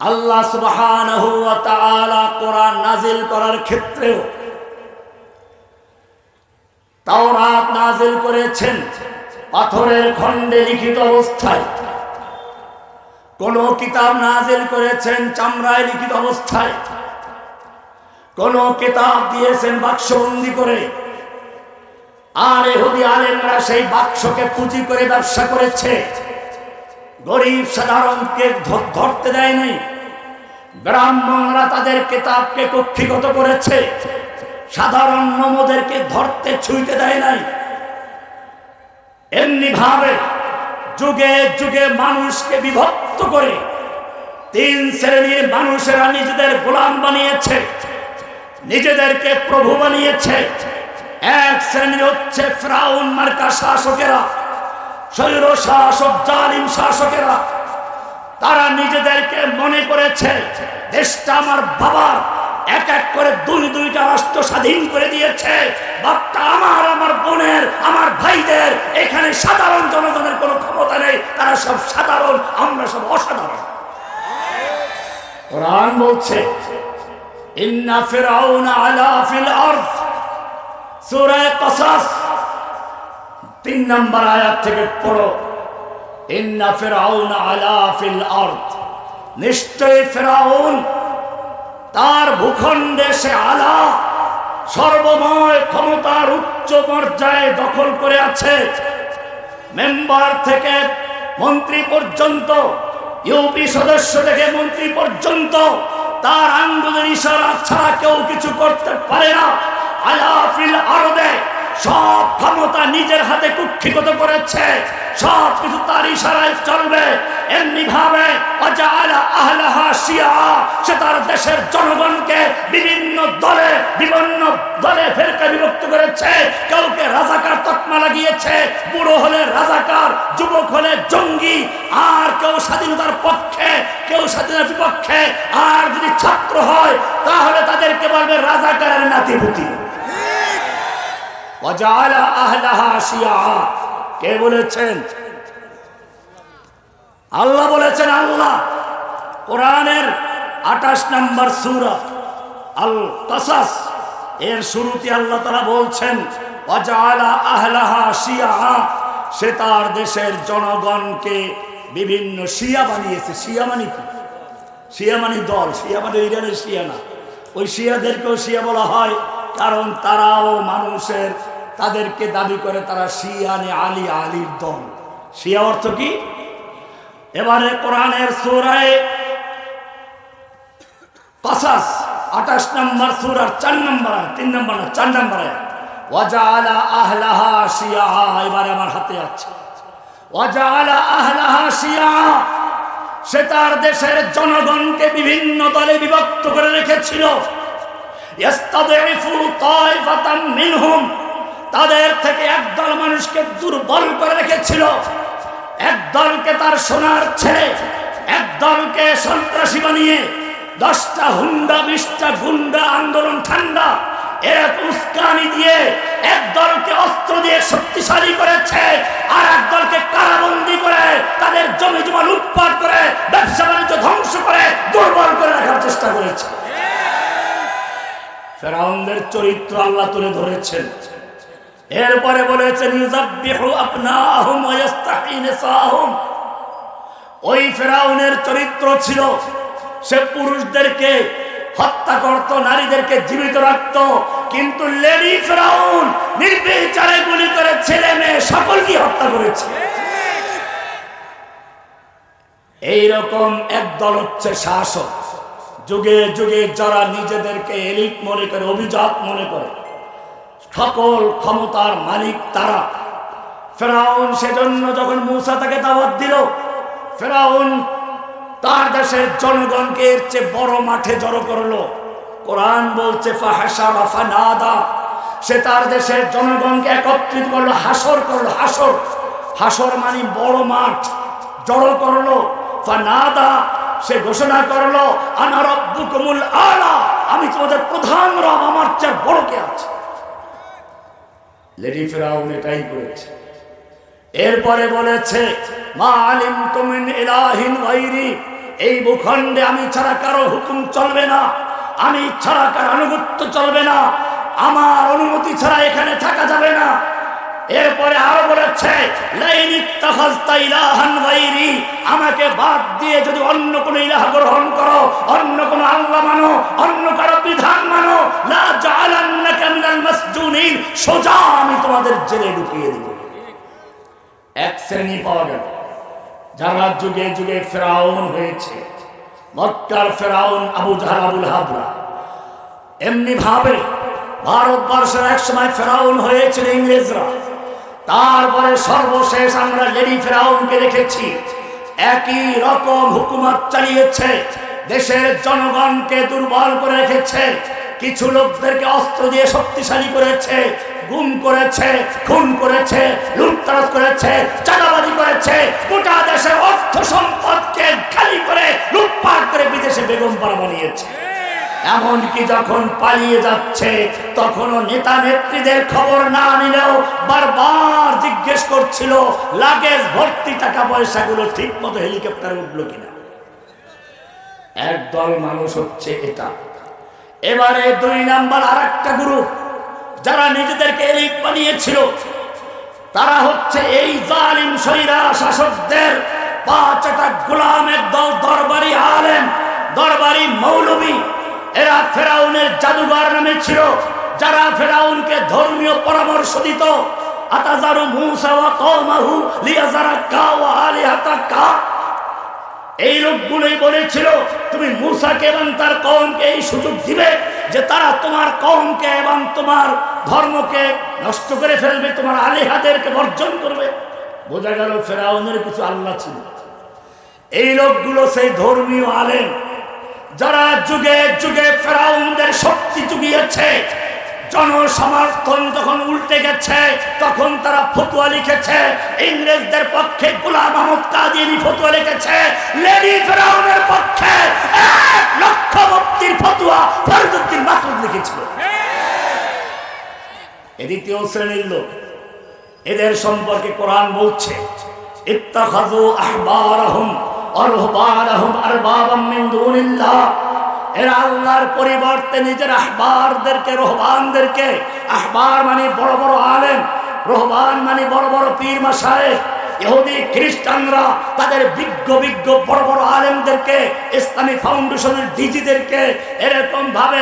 আল্লাহ সুবহানাহু ওয়া তাআলা কোরআন নাজিল করার ক্ষেত্রেও তাওরাত নাজিল করেছেন পাথরের খণ্ডে লিখিত অবস্থায়, কোন কিতাব নাজিল করেছেন চামড়ায় লিখিত অবস্থায়, কোন কিতাব দিয়েছেন বাক্সবন্দি করে। আর ইহুদি আলেমরা সেই বাক্সকে পুঁজি করে ব্যবসা করেছে, গরিব সাধারণকে ধরতে দেয় নাই। ব্রাহ্মণরা তাদের কিতাবকে কক্ষিগত করেছে, সাধারণ নমদেরকে ধরতে ছুঁইতে দেয় নাই। এমনি ভাবে যুগে যুগে মানুষকে বিভক্ত করে তিন শ্রেণীর মানুষেরা নিজেদের গোলাম বানিয়েছে, নিজেদেরকে প্রভু বানিয়েছে। এক শ্রেণী হচ্ছে ফিরাউন মার্কা শাসকেরা, স্বৈর শাসক, জালিম শাসকেরা। তারা নিজেদেরকে মনে করেছে দেশটা আমার বাবার, এক এক করে দুইটা রাষ্ট্র স্বাধীন করে দিয়েছে। বাপটা আমার, আমার বোনের, আমার ভাইদের। এখানে সাধারণ জনগণের কোনো ক্ষমতা নেই, তারা সব সাধারণ, আমরা সব অসাধারণ। কোরআন বলছে ইন্না ফিরাউনা আলা ফিল আরদ, সূরা কসাস 3 নম্বর আয়াত থেকে পড়ো। ইন্না ফিরাউনা আলা ফিল আরদ, নিশ্চয়ই ফিরাউন তার ভূখণ্ডে সে আলা, সর্বময় ক্ষমতার উচ্চ পর্যায়ে দখল করে আছে। মেম্বার থেকে মন্ত্রী পর্যন্ত, ইউপি সদস্য থেকে মন্ত্রী পর্যন্ত তার আঙ্গুলের ইশারা ছাড়া কেউ কিছু করতে পারে না। আলা ফিল আরদে, সব ক্ষমতা নিজের হাতে কুক্ষিগত করেছে, সব কিছু তার ইশারায় চলবে। এমনি ভাবে ওয়াজআলা আহলাহা শিয়া, সে তার দেশের জনগণকে বিভিন্ন দলে ফেরকা বিভক্ত করেছে। কাউকে রাজাকার তকমা লাগিয়েছে, বুড়ো হলে রাজাকার, যুবক হলে জঙ্গি। আর কেউ স্বাধীনতার পক্ষে, কেউ স্বাধীনতার বিপক্ষে। আর যদি ছাত্র হয় তাহলে তাদেরকে বলবে রাজাকারের নাতিপুতি। ওয়াজআলা আহলাহা শিয়া, কে বলেছেন? আল্লাহ বলেছেন। আল্লাহ কোরআনের 28 নম্বর সূরা আল কাসাস এর শুরুতে আল্লাহ তাআলা বলছেন ওয়াজআলা আহলাহা শিয়া, সে তার দেশের জনগণকে বিভিন্ন শিয়া বানিয়েছে। শিয়া মানে কি? শিয়া মানে দল, শিয়া মানে ইরানের শিয়া না। ওই শিয়াদেরকেও শিয়া বলা হয় কারণ তারাও মানুষের, তাদেরকে দাবি করে তারা শিয়ানে আলী, আলীর দল। শিয়া অর্থ কি? এবারে কোরআনের সূরা কাসাস 28 নম্বর সূরার 4 নম্বর, 3 নম্বর না 4 নম্বর, ওয়াজআলা আহলাহা শিয়া। এবারে আমার হাতে আছে ওয়াজআলা আহলাহা শিয়া, সে তার দেশের জনগণকে বিভিন্ন দলে বিভক্ত করে রেখেছিল। ইস্তাদঈফু তায়ফাতাম মিনহুম, তাদের থেকে একদল মানুষকে দুর্বল করে রেখেছিল। এক দলকে তার সোনার ছেলে, এক দলকে সন্ত্রাসী বানিয়ে 10টা হুন্ডা, 20টা গুন্ডা, আন্দোলন ঠান্ডা এরকম উস্কানি দিয়ে এক দলকে অস্ত্র দিয়ে শক্তিশালী করেছে, আর এক দলকে কারাবন্দী করে তাদের জমি জমা লুটপাট করে ব্যবসা বাণিজ্য ধ্বংস করে দুর্বল করে রাখার চেষ্টা করেছে। ফেরাউনদের চরিত্র আল্লাহ তুলে ধরেছেন। এরপরে বলেছেন ইউযাব্বিহু আবনাহুম ওয়া ইস্তাহয়ী নিসাহুম, ওই ফেরাউনের চরিত্র ছিল সে পুরুষদেরকে হত্যা করত, নারীদেরকে জীবিত রাখত। কিন্তু লেডি ফেরাউন নির্বিচারে গুলি করে ছেলে মেয়ে সকলকে হত্যা করেছে। এইরকম একদল হচ্ছে শাসক, যুগে যুগে যারা নিজেদেরকে এলিট মনে করে, অভিজাত মনে করে, সকল ক্ষমতার মালিক তারা। ফেরাউন সেজন্য যখন মূসা তাকে দাওয়াত দিল, ফেরাউন তার দেশের জনগণকে এর চেয়ে বড় মাঠে জড়ো করলো। কোরআন বলছে ফাহাশারা ফানাদা, সে তার দেশের জনগণকে একত্রিত করলো, হাসর করলো। হাসর, হাসর মানে বড় মাঠ, জড়ো করলো। ফানাদা, সে ঘোষণা করলো আনা রাব্বুকুমুল আলা, আমি তোমাদের প্রধান রব, আমার চেয়ে বড় কে আছে। লেডি ফেরাউন এটাই করেছে। এরপরে বলেছে মা আলিমতু মিন ইলাহিন গায়রি, এই ভূখণ্ডে আমি ছাড়া কারো হুকুম চলবে না, আমি ছাড়া কারো আনুগত্য চলবে না, আমার অনুমতি ছাড়া এখানে থাকা যাবে না। এরপরে আরো বলেছে লাইন ইত্তাখাযতা ইলাহান গায়রি, আমাকে বাদ দিয়ে যদি অন্য কোন ইলাহ গ্রহণ করো, অন্য কোন আল্লাহ মানো, অন্য কারো বিধান মানো, লা জাআলান্নাকা মিনাল মাসজুনিন, সোজা আমি তোমাদের জেলে ঢুকিয়ে দেব। এক শ্রেণী পাওয়া গেল যারা যুগে যুগে ফেরাউন হয়েছে, মক্কার ফেরাউন আবু জাহল আবুল হাবরা। এমনি ভাবে ভারতবর্ষের এক সময় ফেরাউন হয়েছিল ইংরেজরা, তারপরে সর্বশেষ আমরা লেডি ফেরাউনকে দেখেছি। একই রকম হুকুমত চালিয়েছে, দেশের জনগণকে দুর্বল করে রেখেছে, কিছু লোকদেরকে অস্ত্র দিয়ে শক্তিশালী করেছে, গুম করেছে, খুন করেছে, লুটতরাজ করেছে, চাঁদাবাজি করেছে, গোটা দেশের অর্থ সম্পদকে খালি করে লুটপাট করে বিদেশে বেগম পাড়া বানিয়েছে। এমনকি যখন পালিয়ে যাচ্ছে তখনও নেতা নেত্রীদের খবর না নিলেও বারবার জিজ্ঞেস করছিল লাগেজ ভর্তি টাকা পয়সাগুলো ঠিক মতো হেলিকপ্টারে উঠলো কিনা। একদল মানুষ হচ্ছে এটা। এবারে 2 নাম্বার আরেকটা গ্রুপ যারা নিজেদেরকে এলিট বানিয়েছিল, তারা হচ্ছে এই জালিম স্বৈরা শাসকদের 5টা গোলামের দল, দরবারি আলেম, দরবারি মৌলবী। এরা ফেরাউনের জাদুঘর নামে ছিল, যারা ফেরাউনকে ধর্মীয় পরামর্শ দিত। আতাজারু মূসা ওয়া কওমাহু লিয়াযারাকা ওয়া আলিহাতাকা, এই লোকগুলোই বলেছিল তুমি মূসাকে এবং তার কওমকে এই সুযোগ দিবে যে তারা তোমার কওমকে এবং তোমার ধর্মকে নষ্ট করে ফেলবে, তোমার আলিহাদেরকে বর্জন করবে। বোঝা গেল ফেরাউনের কিছু আল্লাহ ছিল। এই লোকগুলো সেই ধর্মীয় আলেম যারা যুগে যুগে ফেরাউনদের শক্তি জুগিয়েছে। জনসমর্থন যখন উল্টে গেছে তখন তারা ফতোয়া লিখেছে, ইংরেজদের পক্ষে গোলাম আহমদ কাদিয়ানী ফতোয়া লিখেছে, লেডি ফেরাউনের পক্ষে 1 লক্ষ মুফতির ফতোয়া ফরিদউদ্দিন মাসউদ লিখেছিল। এ দ্বিতীয় শ্রেণীর লোক। এদের সম্পর্কে কোরআন বলছে ইত্তাখাযু আহবারাহুম ওয়া রুহবানাহুম আরবাবাম মিন দুনিল্লাহ, এরা আল্লাহর পরিবর্তে নিজের আহবারদেরকে, রহবানদেরকে, আহবার মানে বড় বড় আলেম, রহবান মানে বড় বড় পীর মাশায়েখ, ইহুদি খ্রিস্টানরা তাদের বিজ্ঞ বিজ্ঞ বড় বড় আলেমদেরকে, ইসলামী ফাউন্ডেশনের ডিজিদেরকে, এরকম ভাবে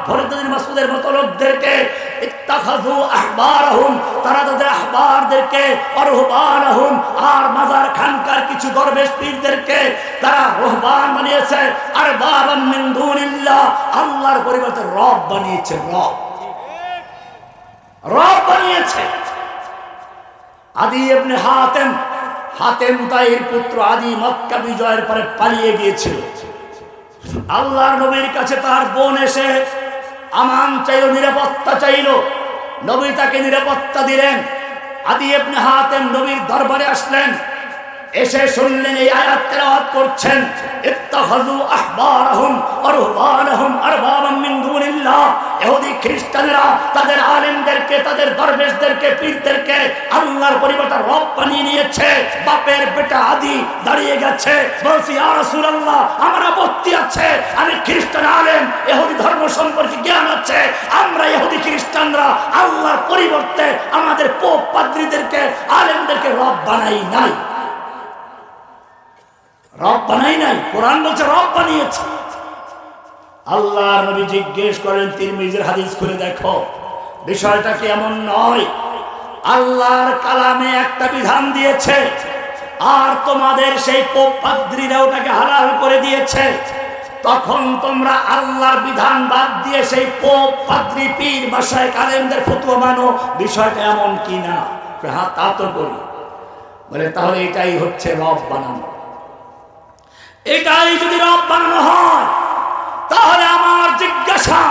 ফরিদউদ্দিন মাসউদের মতো লোকদেরকে ইত্তাখাযু আহবারাহুম, তারা তাদের আহবারদেরকে, রহবানাহুম আর মাজার খানকার কিছু দরবেশ পীরদেরকে তারা রহবান বানিয়েছে, আর বাবাম মিন দুনিল্লাহ, আল্লাহর পরিবর্তে রব বানিয়েছে। রব বানিয়েছে। আদি ইবনে হাতেম, হাতেম তাইর পুত্র আদি মক্কা বিজয়ের পরে পালিয়ে গিয়েছিল। আল্লাহর নবীর কাছে তার বোন এসে আমান চাইল, নিরাপত্তা চাইল। নবী তাকে নিরাপত্তা দিলেন। আদি ইবনে হাতেম নবীর দরবারে আসলেন, এসে শুনলেন এই আয়াত তেলাওয়াত করছেন ইত্তাখাযু আহবারাহুম ওয়া রুহবানাহুম আরবাবাম মিন দুনিল্লাহ, ইহুদি খ্রিস্টানেরা তাদের আলেমদেরকে, তাদের দরবেশদেরকে, পীরদেরকে আল্লাহর পরিবর্তে রব বানিয়ে নিয়েছে। বাপের বেটা আদি দাঁড়িয়ে গেছে, বলছি ইয়া রাসূলুল্লাহ আমার আপত্তি আছে, আমি খ্রিস্টান আলেম, ইহুদি ধর্ম সম্পর্কে জ্ঞান আছে, আমরা ইহুদি খ্রিস্টানরা আল্লাহর পরিবর্তে আমাদের পোপ পাদ্রীদেরকে, আলেমদেরকে রব বানাই নাই। রব বানাই নাই, কোরআন বলছে রব বানিয়েছে। আল্লাহর নবী জিজ্ঞেস করেন, তিরমিজির হাদিস খুলে দেখো, বিষয়টা কি এমন নয়? আল্লাহর কালামে একটা বিধান দিয়েছে, আর তোমাদের সেই পোপ পাদ্রীরা ওটাকে হালাল করে দিয়েছে। তখন তোমরা আল্লাহর বিধান বাদ দিয়ে সেই পোপ পাদ্রী পীর মাশায়েখ আলেমদের ফতোয়া মানো, বিষয়টা এমন কি না? হ্যাঁ, তা তো করি। বলে তাহলে এটাই হচ্ছে রব বানানো। এটাই যদি রব বানানো হয় তাহলে আমার জিজ্ঞাসা,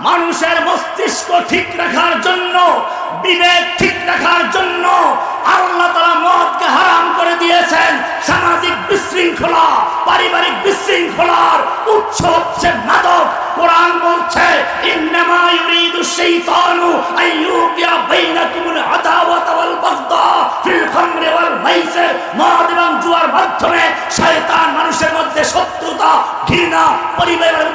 মানুষের মস্তিষ্ক ঠিক রাখার জন্য, বিবেক ঠিক রাখার জন্য আল্লাহ তাআলা মদকে হারাম করে দিয়েছেন। সামাজিক বিশৃঙ্খলা, পারিবারিক বিশৃঙ্খলার উৎস হচ্ছে মাদক। কোরআন বলছে ইন্নামা ইউরিদু শাইতানু আইয়ুকিয়া বাইনাকুমুল আদাওয়াতা ওয়াল বাগদা ফিল খামরি ওয়াল মাইসির, মদ এবং জুয়ার মাধ্যমে শয়তান মানুষের মধ্যে ঘৃণা পরিবারের